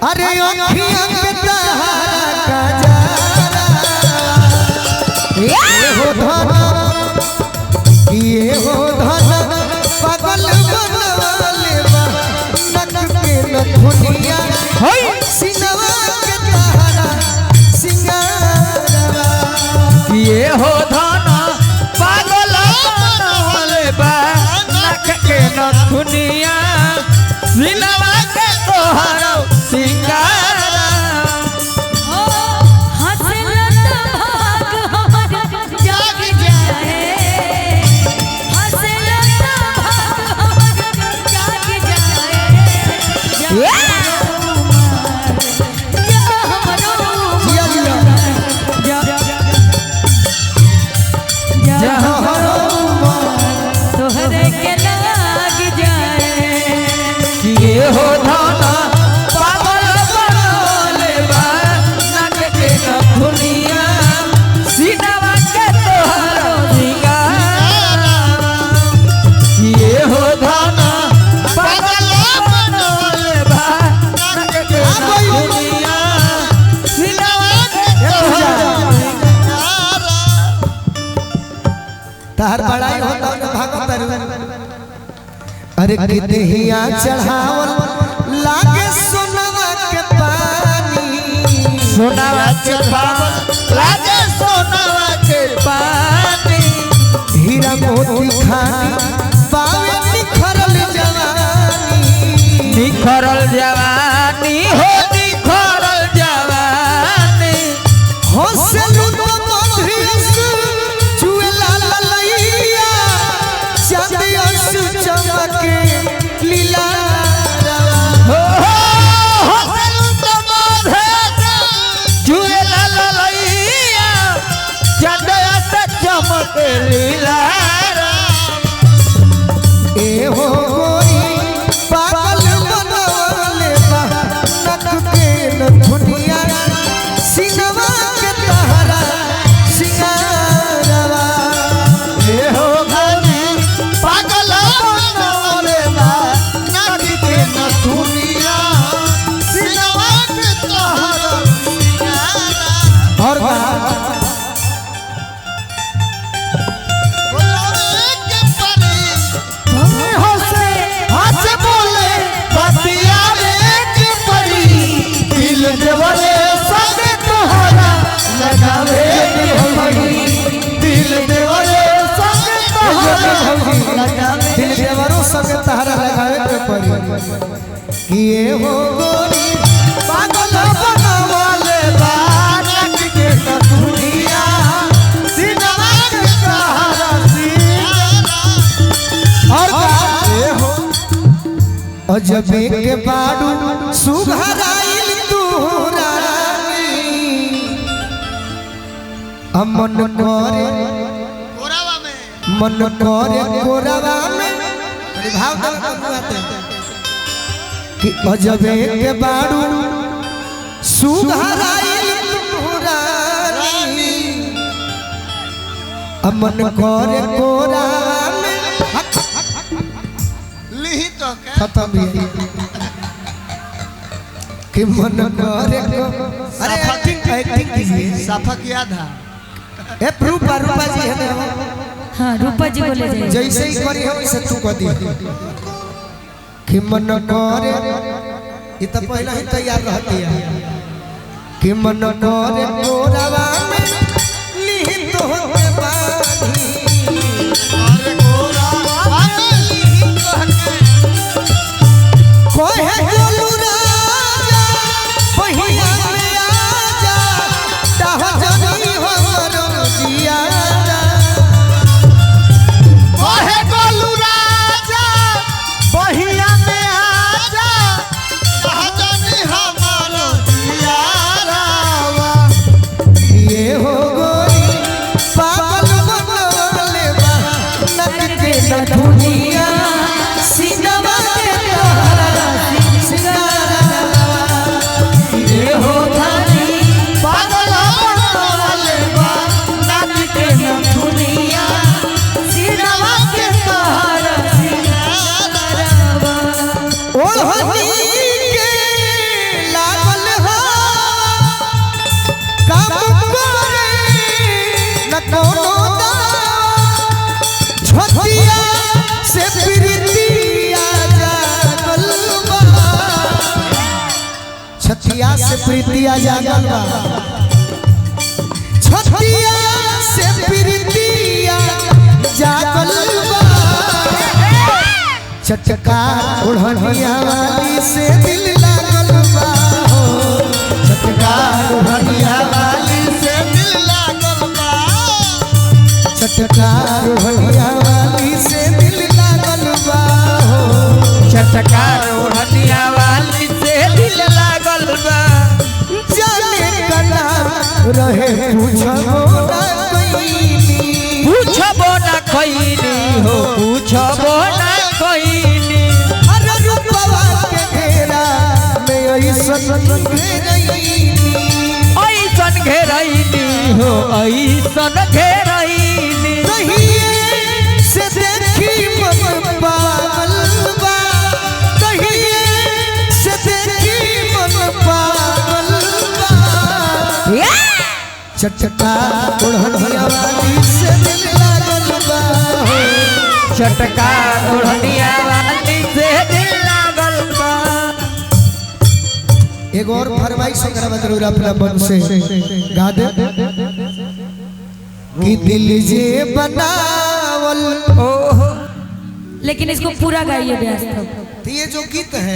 अरे अखियां के तहारा कजारा ये हो धन पागल बनवाले बा नक के नथुनिया सिनवा के तहारा सिंगारवा ये हो धन पागल बनवाले बा नक के नथुनिया सिनवा के तोहरा सिंगारा हसरत भाग हमर जाग जाए हसरत भाग हमर जाग जाए तोहरे के लाग जाए ये हो धन पागल बनवाले बा नक के नथुनिया सिनवा के तोहरा सिंगारा ये हो धन पागल बनवाले बा नक के नथुनिया सिनवा के तोहरा सिंगारा तहर बड़ाई होता न भागत अरे कितहिया चढ़ावल लागे सोनवा के पानी सोनावा के पावल लागे सोनावा के पानी हीरा मोती खानी पावे निखरल जवानी निखरल जवानी हो निखरल जवानी हंसलू तो मधुस चुएला ललैया चांदियस चमके लीला हो हसलू तो माधे जुएला ललैया चंदया से चमके लीला ए हो गोरी पागल बनवाले बा नक के नथुनिया सिनवा के तहरा सिंगारवा ए हो गोरी पागल बनवाले बा नक के नथुनिया सिनवा के तोहरा सिंगारा और का हाथ बोले बतियावे की परी दिल देवरे संग तोहरा लगावे की परी दिल देवरे संग तोहरा लगावे दिल देवरों संग तहरा लगावे के परी कि ये हो गोरी पागल बनवाले बा नक के नथुनिया सिनवा के तोहरा सिंगारा और का ए हो अजबे के बाडू सुघराइल तोहरानी अमन करे कोरावा में मन करे कोरावा में अरे भाव दल कबुआते कि अजबे के बाडू सुघराइल तोहरानी अमन करे कोरावा में लिही तो के खत्म भी कि मन करे को अरे एक्टिंग कीजिए साफा किया था ए रूपा जी है ना हाँ रूपा जी बोले जाए जैसे ही करी हम वैसे तू कर दी कि मन करे ये तो पहले ही तैयार रहती है कि मन करे कोरावा में निहित होते बानी अरे कोरावा में लिही तो के कोहे गोलू राजा पहिया में आजा चाह जनी हमरो जियारा ओहे गोलू राजा बहिया में आजा सहजनी हमारो दियारावा प्रीतिया जागल बा छतिया से प्रीतिया जागल बा चटका ओढ़निया वाली से दिल लागल बा हो चटका ओढ़निया वाली से दिल लागल बा चटका ओढ़निया वाली से दिल लागल बा हो चटका ओढ़निया वाली से दिल लागल बा जाने कला रहे पूछबो ना कईनी हो पूछबो ना कईनी अरे रूपवा के घेरा में ऐसन घेरैनी हो ऐसन घेरैनी कहिए से देखी मन पागल बा कहिए से देखी मन पागल बा चटका ओढ़निया वाली से दिल लागल बा हो चटका ओढ़निया वाली से दिल लागल बा एगो और फरमाइश करवा जरूर अपना मन से गा दे कि दिल जे बनावल लेकिन इसको पूरा गाइए ब्यास तक। तो ये जो गीत है